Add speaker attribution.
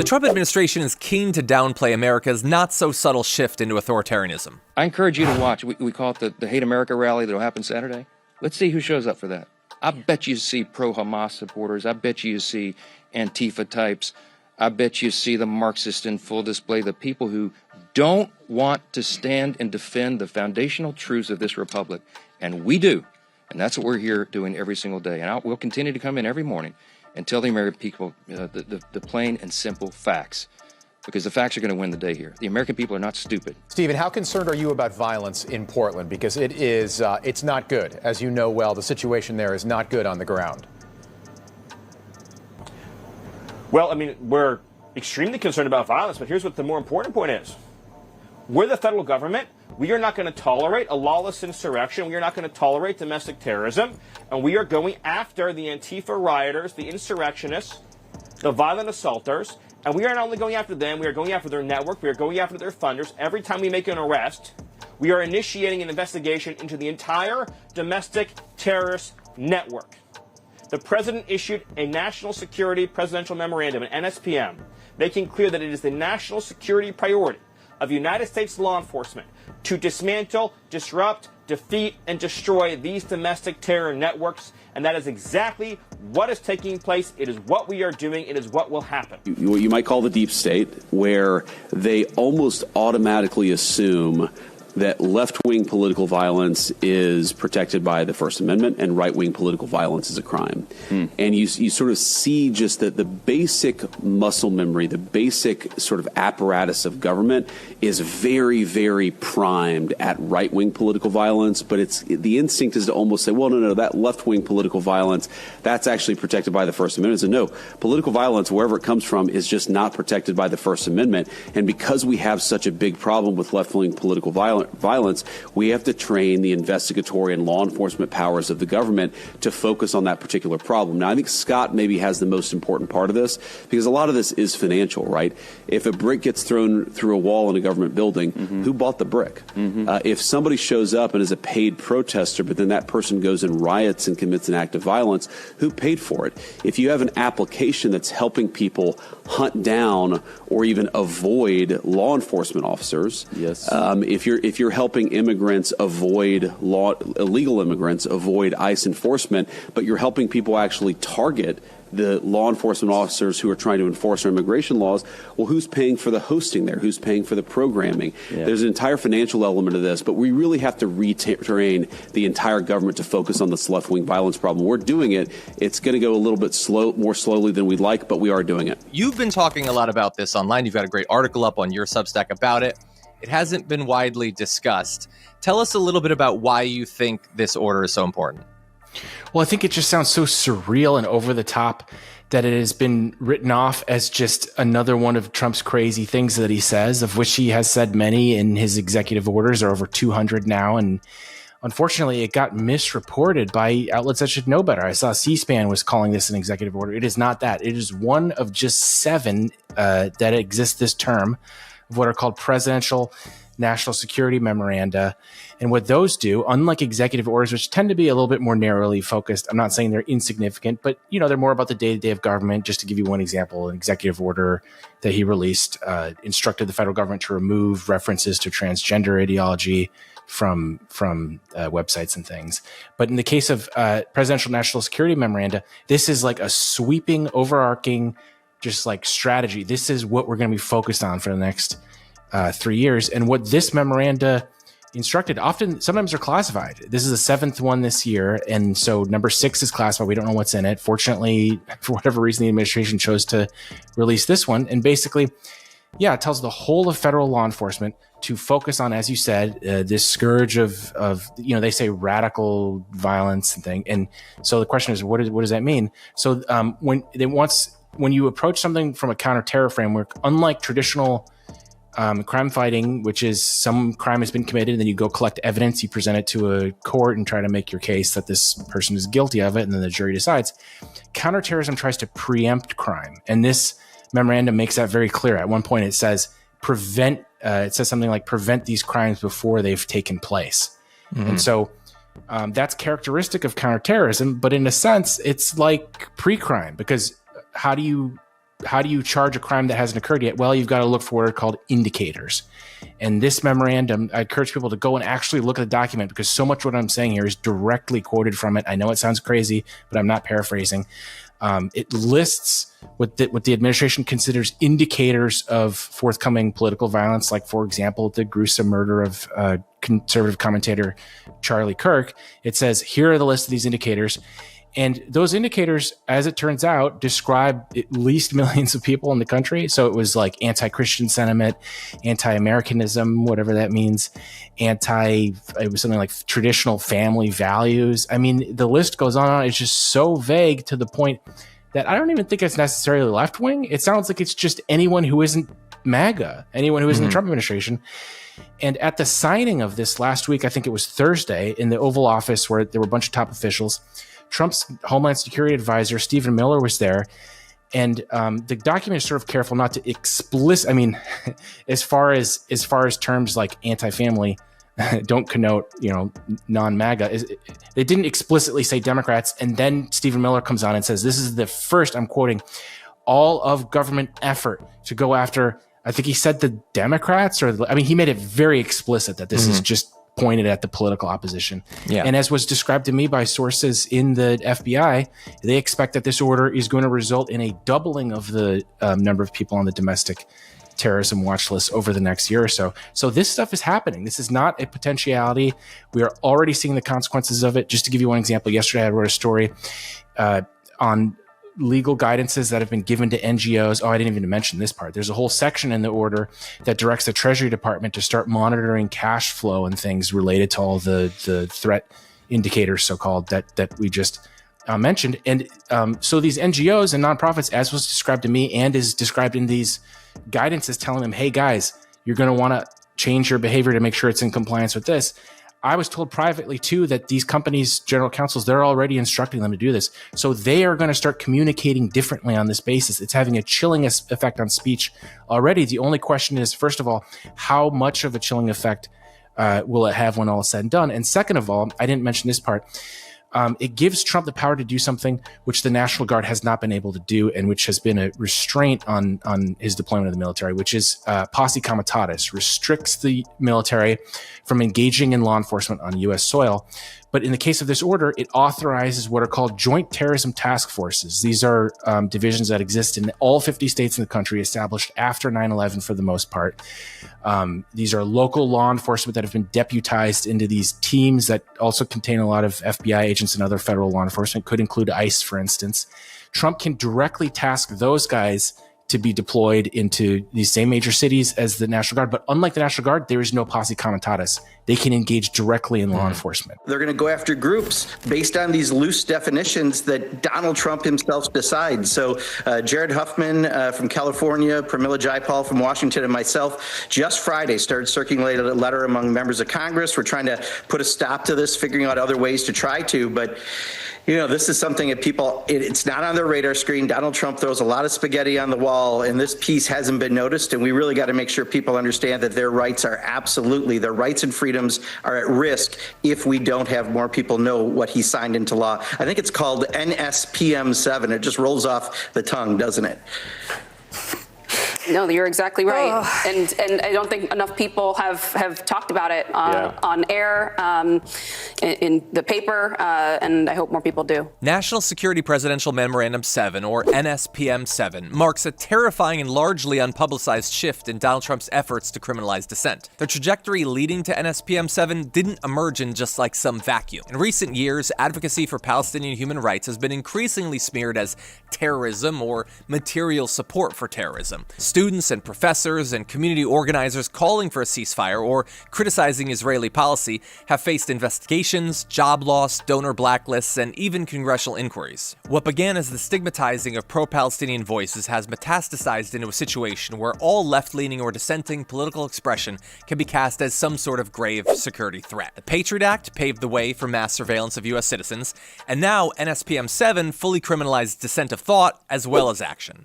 Speaker 1: The Trump administration is keen to downplay America's not-so-subtle shift into authoritarianism.
Speaker 2: I encourage you to watch. We call it the Hate America rally that will happen Saturday. Let's see who shows up for that. I bet you see pro-Hamas supporters. I bet you see Antifa types. I bet you see the Marxists in full display, the people who don't want to stand and defend the foundational truths of this republic. And we do. And that's what we're here doing every single day. And we'll continue to come in every morning and tell the American people the plain and simple facts, because the facts are going to win the day here. The American people are not stupid.
Speaker 3: Stephen, how concerned are you about violence in Portland? Because it's not good. As you know well, the situation there is not good on the ground.
Speaker 4: Well, I mean, we're extremely concerned about violence, but here's what the more important point is. We're the federal government. We are not going to tolerate a lawless insurrection. We are not going to tolerate domestic terrorism. And we are going after the Antifa rioters, the insurrectionists, the violent assaulters. And we are not only going after them, we are going after their network. We are going after their funders. Every time we make an arrest, we are initiating an investigation into the entire domestic terrorist network. The president issued a national security presidential memorandum, an NSPM, making clear that it is the national security priority of United States law enforcement to dismantle, disrupt, defeat, and destroy these domestic terror networks. And that is exactly what is taking place. It is what we are doing. It is what will happen.
Speaker 5: What you might call the deep state, where they almost automatically assume that left-wing political violence is protected by the First Amendment and right-wing political violence is a crime. And you sort of see just that the basic muscle memory, the basic sort of apparatus of government is very, very primed at right-wing political violence. But the instinct is to almost say, well, no, that left-wing political violence, that's actually protected by the First Amendment. So no, political violence, wherever it comes from, is just not protected by the First Amendment. And because we have such a big problem with left-wing political violence, we have to train the investigatory and law enforcement powers of the government to focus on that particular problem. Now, I think Scott maybe has the most important part of this, because a lot of this is financial, right? If a brick gets thrown through a wall in a government building, who bought the brick? If somebody shows up and is a paid protester, but then that person goes and riots and commits an act of violence, who paid for it? If you have an application that's helping people hunt down or even avoid law enforcement officers, if you're helping immigrants avoid illegal immigrants avoid ICE enforcement, but you're helping people actually target the law enforcement officers who are trying to enforce our immigration laws, well, who's paying for the hosting there? Who's paying for the programming? There's an entire financial element of this, but we really have to retrain the entire government to focus on this left-wing violence problem. We're doing it. It's going to go a little bit more slowly than we'd like, but we are doing it.
Speaker 1: You've been talking a lot about this online. You've got a great article up on your Substack about it. It hasn't been widely discussed. Tell us a little bit about why you think this order is so important.
Speaker 6: Well, I think it just sounds so surreal and over the top that it has been written off as just another one of Trump's crazy things that he says, of which he has said many in his executive orders. There are over 200 now. And unfortunately, it got misreported by outlets that should know better. I saw C-SPAN was calling this an executive order. It is not that. It is one of just 7 that exist this term of what are called presidential national security memoranda. And what those do, unlike executive orders, which tend to be a little bit more narrowly focused, I'm not saying they're insignificant, but they're more about the day-to-day of government. Just to give you one example, an executive order that he released instructed the federal government to remove references to transgender ideology from websites and things. But in the case of presidential national security memoranda, this is like a sweeping, overarching, just like strategy. This is what we're going to be focused on for the next 3 years. And what this memoranda instructed, sometimes they're classified. This is the 7th one this year. And so number 6 is classified. We don't know what's in it. Fortunately, for whatever reason, the administration chose to release this one. And basically, it tells the whole of federal law enforcement to focus on, as you said, this scourge of they say radical violence and thing. And so the question is, what does that mean? So when you approach something from a counterterror framework, unlike traditional crime fighting, which is some crime has been committed, and then you go collect evidence, you present it to a court and try to make your case that this person is guilty of it, and then the jury decides. Counterterrorism tries to preempt crime, and this memorandum makes that very clear. At one point, it says it says something like prevent these crimes before they've taken place. And so that's characteristic of counterterrorism, but in a sense, it's like pre-crime, because how do you how do you charge a crime that hasn't occurred yet? Well, you've got to look for what are called indicators. And this memorandum, I encourage people to go and actually look at the document, because so much what I'm saying here is directly quoted from it. I know it sounds crazy, but I'm not paraphrasing. It lists what the administration considers indicators of forthcoming political violence, like, for example, the gruesome murder of conservative commentator Charlie Kirk. It says, here are the list of these indicators. And those indicators, as it turns out, describe at least millions of people in the country. So it was like anti-Christian sentiment, anti-Americanism, whatever that means, it was something like traditional family values. I mean, the list goes on. It's just so vague to the point that I don't even think it's necessarily left-wing. It sounds like it's just anyone who isn't MAGA, anyone who isn't the Trump administration. And at the signing of this last week, I think it was Thursday, in the Oval Office, where there were a bunch of top officials, Trump's Homeland Security advisor, Stephen Miller, was there. And the document is sort of careful not to as far as terms like anti-family don't connote, non-MAGA. They didn't explicitly say Democrats. And then Stephen Miller comes on and says, this is the first, I'm quoting, all of government effort to go after, I think he said the Democrats, he made it very explicit that this is just pointed at the political opposition. Yeah. And as was described to me by sources in the FBI, they expect that this order is going to result in a doubling of the number of people on the domestic terrorism watch list over the next year or so. So this stuff is happening. This is not a potentiality. We are already seeing the consequences of it. Just to give you one example, yesterday I wrote a story on legal guidances that have been given to NGOs. Oh, I didn't even mention this part. There's a whole section in the order that directs the Treasury Department to start monitoring cash flow and things related to all the threat indicators, so-called, that we just mentioned. And so these NGOs and nonprofits, as was described to me and is described in these guidances, telling them, hey guys, you're going to want to change your behavior to make sure it's in compliance with this. I was told privately, too, that these companies' general counsels, they're already instructing them to do this. So they are going to start communicating differently on this basis. It's having a chilling effect on speech already. The only question is, first of all, how much of a chilling effect will it have when all is said and done? And second of all, I didn't mention this part, it gives Trump the power to do something which the National Guard has not been able to do, and which has been a restraint on his deployment of the military, which is posse comitatus, restricts the military from engaging in law enforcement on U.S. soil. But in the case of this order, it authorizes what are called joint terrorism task forces. These are divisions that exist in all 50 states in the country, established after 9/11 for the most part. These are local law enforcement that have been deputized into these teams that also contain a lot of FBI agents and other federal law enforcement, could include ICE, for instance. Trump can directly task those guys to be deployed into these same major cities as the National Guard. But unlike the National Guard, there is no posse comitatus. They can engage directly in law enforcement.
Speaker 7: They're going to go after groups based on these loose definitions that Donald Trump himself decides. So Jared Huffman from California, Pramila Jayapal from Washington, and myself just Friday started circulating a letter among members of Congress. We're trying to put a stop to this, figuring out other ways to try to. But this is something that it's not on their radar screen. Donald Trump throws a lot of spaghetti on the wall, and this piece hasn't been noticed. And we really got to make sure people understand that their rights and freedoms are at risk if we don't have more people know what he signed into law. I think it's called NSPM 7. It just rolls off the tongue, doesn't it?
Speaker 8: No, you're exactly right. And I don't think enough people have talked about it on air, in the paper, and I hope more people do.
Speaker 1: National Security Presidential Memorandum 7, or NSPM 7, marks a terrifying and largely unpublicized shift in Donald Trump's efforts to criminalize dissent. The trajectory leading to NSPM 7 didn't emerge in just like some vacuum. In recent years, advocacy for Palestinian human rights has been increasingly smeared as terrorism or material support for terrorism. Students and professors and community organizers calling for a ceasefire or criticizing Israeli policy have faced investigations, job loss, donor blacklists, and even congressional inquiries. What began as the stigmatizing of pro-Palestinian voices has metastasized into a situation where all left-leaning or dissenting political expression can be cast as some sort of grave security threat. The Patriot Act paved the way for mass surveillance of U.S. citizens, and now NSPM 7 fully criminalized dissent of thought as well as action.